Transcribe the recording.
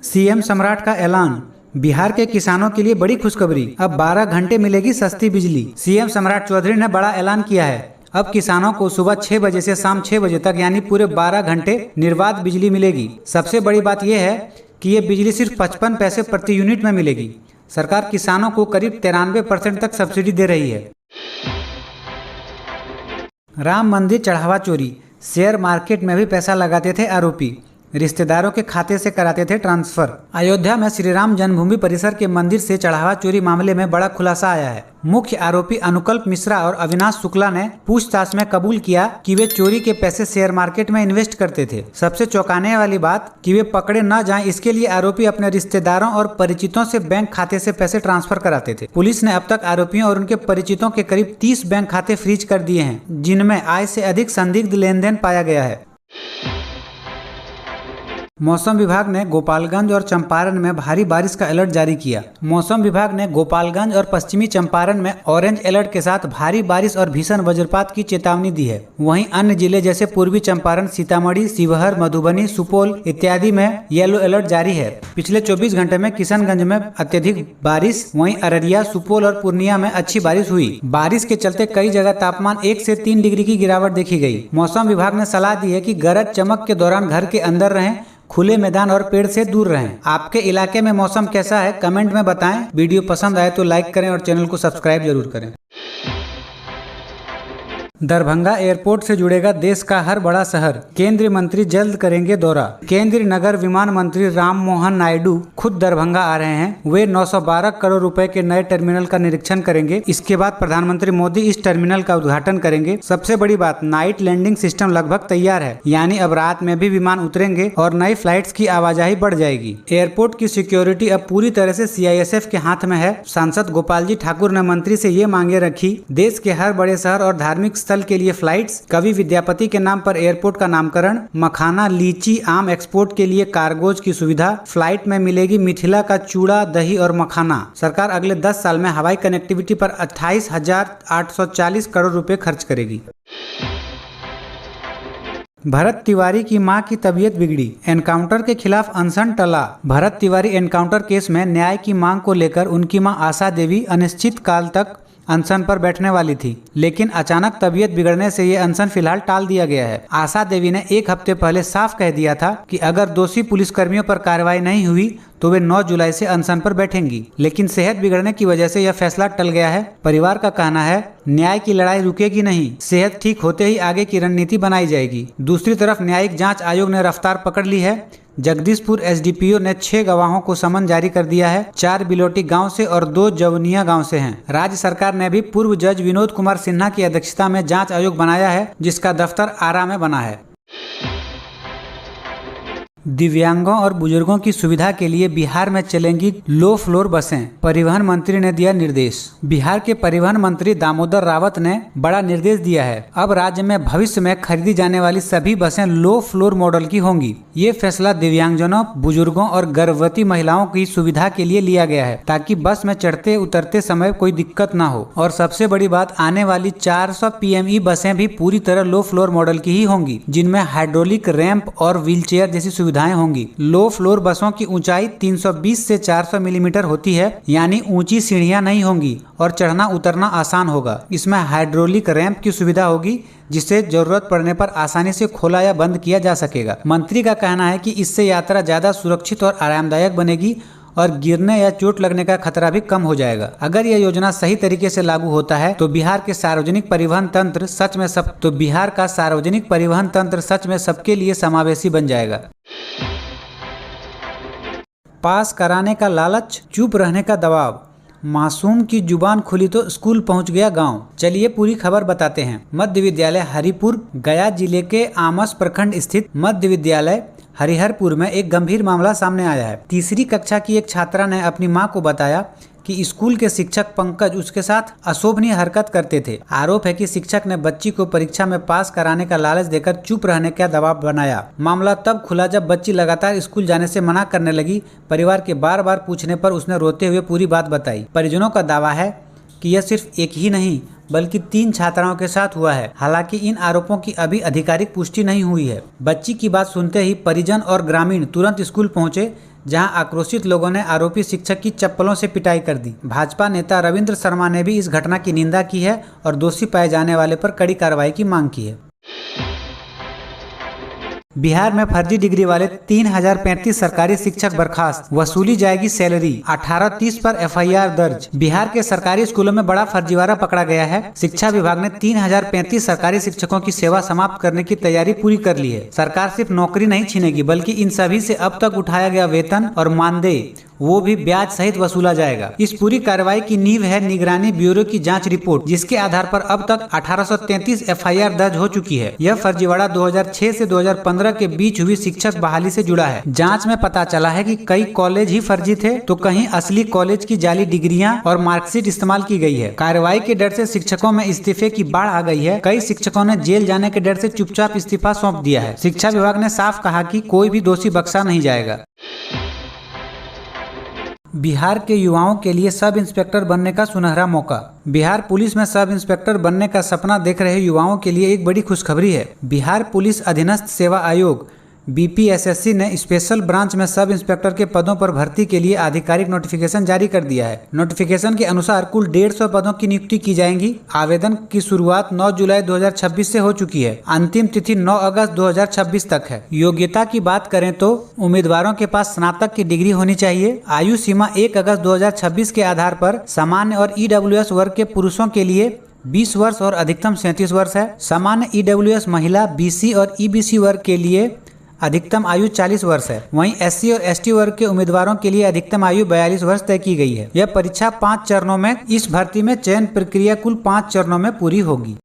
CM सम्राट का ऐलान। बिहार के किसानों के लिए बड़ी खुशखबरी, अब 12 घंटे मिलेगी सस्ती बिजली। सीएम सम्राट चौधरी ने बड़ा ऐलान किया है। अब किसानों को सुबह 6 बजे से शाम 6 बजे तक यानी पूरे 12 घंटे निर्बाध बिजली मिलेगी। सबसे बड़ी बात यह है कि ये बिजली सिर्फ 55 पैसे प्रति यूनिट में मिलेगी। सरकार किसानों को करीब 93% तक सब्सिडी दे रही है। राम मंदिर चढ़ावा चोरी, शेयर मार्केट में भी पैसा लगाते थे आरोपी, रिश्तेदारों के खाते से कराते थे ट्रांसफर। अयोध्या में श्री राम जन्मभूमि परिसर के मंदिर से चढ़ावा चोरी मामले में बड़ा खुलासा आया है। मुख्य आरोपी अनुकल्प मिश्रा और अविनाश शुक्ला ने पूछताछ में कबूल किया कि वे चोरी के पैसे शेयर मार्केट में इन्वेस्ट करते थे। सबसे चौंकाने वाली बात कि वे पकड़े न जाएं इसके लिए आरोपी अपने रिश्तेदारों और परिचितों से बैंक खाते से पैसे ट्रांसफर कराते थे। पुलिस ने अब तक आरोपियों और उनके परिचितों के करीब 30 बैंक खाते फ्रीज कर दिए हैं, जिनमें आय से अधिक संदिग्ध लेन देन पाया गया है। मौसम विभाग ने गोपालगंज और चंपारण में भारी बारिश का अलर्ट जारी किया। मौसम विभाग ने गोपालगंज और पश्चिमी चंपारण में ऑरेंज अलर्ट के साथ भारी बारिश और भीषण वज्रपात की चेतावनी दी है। वहीं अन्य जिले जैसे पूर्वी चंपारण, सीतामढ़ी, शिवहर, मधुबनी, सुपौल इत्यादि में येलो अलर्ट जारी है। पिछले 24 घंटे में किशनगंज में अत्यधिक बारिश, वहीं अररिया, सुपौल और पूर्णिया में अच्छी बारिश हुई। बारिश के चलते कई जगह तापमान 1 से 3 डिग्री की गिरावट देखी गई। मौसम विभाग ने सलाह दी है कि गरज चमक के दौरान घर के अंदर रहें, खुले मैदान और पेड़ से दूर रहें। आपके इलाके में मौसम कैसा है कमेंट में बताएं। वीडियो पसंद आए तो लाइक करें और चैनल को सब्सक्राइब जरूर करें। दरभंगा एयरपोर्ट से जुड़ेगा देश का हर बड़ा शहर, केंद्रीय मंत्री जल्द करेंगे दौरा। केंद्रीय नगर विमान मंत्री राम मोहन नायडू खुद दरभंगा आ रहे हैं। वे 912 करोड़ रुपए के नए टर्मिनल का निरीक्षण करेंगे। इसके बाद प्रधानमंत्री मोदी इस टर्मिनल का उद्घाटन करेंगे। सबसे बड़ी बात, नाइट लैंडिंग सिस्टम लगभग तैयार है, यानी अब रात में भी विमान उतरेंगे और नई फ्लाइट्स की आवाजाही बढ़ जाएगी। एयरपोर्ट की सिक्योरिटी अब पूरी तरह से CISF के हाथ में है। सांसद गोपाल जी ठाकुर ने मंत्री से ये मांगे रखी। देश के हर बड़े शहर और धार्मिक स्थल के लिए फ्लाइट्स, कवि विद्यापति के नाम पर एयरपोर्ट का नामकरण, मखाना, लीची, आम एक्सपोर्ट के लिए कार्गोज की सुविधा, फ्लाइट में मिलेगी मिथिला का चूड़ा, दही और मखाना। सरकार अगले 10 साल में हवाई कनेक्टिविटी पर 28,840 करोड़ रुपए खर्च करेगी। भरत तिवारी की मां की तबीयत बिगड़ी, एनकाउंटर के खिलाफ अनशन टला। भरत तिवारी एनकाउंटर केस में न्याय की मांग को लेकर उनकी मां आशा देवी अनिश्चित काल तक अनशन पर बैठने वाली थी, लेकिन अचानक तबीयत बिगड़ने से ये अनशन फिलहाल टाल दिया गया है। आशा देवी ने 1 हफ्ते पहले साफ कह दिया था कि अगर दोषी पुलिसकर्मियों पर कार्रवाई नहीं हुई तो वे 9 जुलाई से अनशन पर बैठेंगी, लेकिन सेहत बिगड़ने की वजह से यह फैसला टल गया है। परिवार का कहना है न्याय की लड़ाई रुकेगी नहीं, सेहत ठीक होते ही आगे की रणनीति बनाई जाएगी। दूसरी तरफ न्यायिक जांच आयोग ने रफ्तार पकड़ ली है। जगदीशपुर SDPO ने 6 गवाहों को समन जारी कर दिया है। 4 बिलोटी गांव से और 2 जवनिया गांव से हैं। राज्य सरकार ने भी पूर्व जज विनोद कुमार सिन्हा की अध्यक्षता में जांच आयोग बनाया है, जिसका दफ्तर आरा में बना है। दिव्यांगों और बुजुर्गों की सुविधा के लिए बिहार में चलेंगी लो फ्लोर बसें, परिवहन मंत्री ने दिया निर्देश। बिहार के परिवहन मंत्री दामोदर रावत ने बड़ा निर्देश दिया है। अब राज्य में भविष्य में खरीदी जाने वाली सभी बसें लो फ्लोर मॉडल की होंगी। ये फैसला दिव्यांगजनों, बुजुर्गों और गर्भवती महिलाओं की सुविधा के लिए लिया गया है, ताकि बस में चढ़ते उतरते समय कोई दिक्कत न हो। और सबसे बड़ी बात, आने वाली 400 PME बसें भी पूरी तरह लो फ्लोर मॉडल की ही होंगी, जिनमें हाइड्रोलिक रैंप और व्हीलचेयर जैसी सुविधाएं होंगी। लो फ्लोर बसों की ऊंचाई 320 से 400 मिलीमीटर होती है, यानी ऊंची सीढ़ियां नहीं होंगी और चढ़ना उतरना आसान होगा। इसमें हाइड्रोलिक रैंप की सुविधा होगी, जिसे जरूरत पड़ने पर आसानी से खोला या बंद किया जा सकेगा। मंत्री का कहना है कि इससे यात्रा ज्यादा सुरक्षित और आरामदायक बनेगी और गिरने या चोट लगने का खतरा भी कम हो जाएगा। अगर यह योजना सही तरीके से लागू होता है तो बिहार का सार्वजनिक परिवहन तंत्र सच में सबके लिए समावेशी बन जाएगा। पास कराने का लालच, चुप रहने का दबाव, मासूम की जुबान खुली तो स्कूल पहुंच गया गांव। चलिए पूरी खबर बताते हैं। मध्य विद्यालय हरिपुर, गया जिले के आमस प्रखंड स्थित मध्य विद्यालय हरिहरपुर में एक गंभीर मामला सामने आया है। 3री कक्षा की एक छात्रा ने अपनी मां को बताया कि स्कूल के शिक्षक पंकज उसके साथ अशोभनीय हरकत करते थे। आरोप है कि शिक्षक ने बच्ची को परीक्षा में पास कराने का लालच देकर चुप रहने का दबाव बनाया। मामला तब खुला जब बच्ची लगातार स्कूल जाने से मना करने लगी। परिवार के बार बार पूछने पर उसने रोते हुए पूरी बात बताई। परिजनों का दावा है कि यह सिर्फ एक ही नहीं बल्कि 3 छात्राओं के साथ हुआ है। हालांकि इन आरोपों की अभी आधिकारिक पुष्टि नहीं हुई है। बच्ची की बात सुनते ही परिजन और ग्रामीण तुरंत स्कूल पहुंचे, जहां आक्रोशित लोगों ने आरोपी शिक्षक की चप्पलों से पिटाई कर दी। भाजपा नेता रविंद्र शर्मा ने भी इस घटना की निंदा की है और दोषी पाए जाने वाले पर कड़ी कार्रवाई की मांग की है। बिहार में फर्जी डिग्री वाले 3035 सरकारी शिक्षक बर्खास्त, वसूली जाएगी सैलरी। 1830 पर एफआईआर दर्ज। बिहार के सरकारी स्कूलों में बड़ा फर्जीवाड़ा पकड़ा गया है। शिक्षा विभाग ने 3035 सरकारी शिक्षकों की सेवा समाप्त करने की तैयारी पूरी कर ली है। सरकार सिर्फ नौकरी नहीं छीनेगी बल्कि इन सभी से अब तक उठाया गया वेतन और मानदेय वो भी ब्याज सहित वसूला जाएगा। इस पूरी कार्रवाई की नींव है निगरानी ब्यूरो की जांच रिपोर्ट, जिसके आधार पर अब तक 1833 एफआईआर दर्ज हो चुकी है। यह फर्जीवाड़ा 2006 से 2015 के बीच हुई शिक्षक बहाली से जुड़ा है। जांच में पता चला है कि कई कॉलेज ही फर्जी थे तो कहीं असली कॉलेज की जाली डिग्रियां और मार्कशीट इस्तेमाल की गई है। कार्रवाई के डर से शिक्षकों में इस्तीफे की बाढ़ आ गई है। कई शिक्षकों ने जेल जाने के डर से चुपचाप इस्तीफा सौंप दिया है। शिक्षा विभाग ने साफ कहा कि कोई भी दोषी बख्शा नहीं जाएगा। बिहार के युवाओं के लिए सब इंस्पेक्टर बनने का सुनहरा मौका। बिहार पुलिस में सब इंस्पेक्टर बनने का सपना देख रहे युवाओं के लिए एक बड़ी खुशखबरी है। बिहार पुलिस अधीनस्थ सेवा आयोग बीपीएसएससी ने स्पेशल ब्रांच में सब इंस्पेक्टर के पदों पर भर्ती के लिए आधिकारिक नोटिफिकेशन जारी कर दिया है। नोटिफिकेशन के अनुसार कुल 150 पदों की नियुक्ति की जाएंगी। आवेदन की शुरुआत 9 जुलाई 2026 से हो चुकी है। अंतिम तिथि 9 अगस्त 2026 तक है। योग्यता की बात करें तो उम्मीदवारों के पास स्नातक की डिग्री होनी चाहिए। आयु सीमा 1 अगस्त 2026 के आधार पर सामान्य और ईडब्ल्यूएस वर्ग के पुरुषों के लिए 20 वर्ष और अधिकतम 37 वर्ष है। सामान्य ईडब्ल्यूएस महिला, बीसी और ईबीसी वर्ग के लिए अधिकतम आयु 40 वर्ष है। वहीं एससी और एसटी वर्ग के उम्मीदवारों के लिए अधिकतम आयु 42 वर्ष तय की गई है। यह परीक्षा 5 चरणों में, इस भर्ती में चयन प्रक्रिया कुल 5 चरणों में पूरी होगी।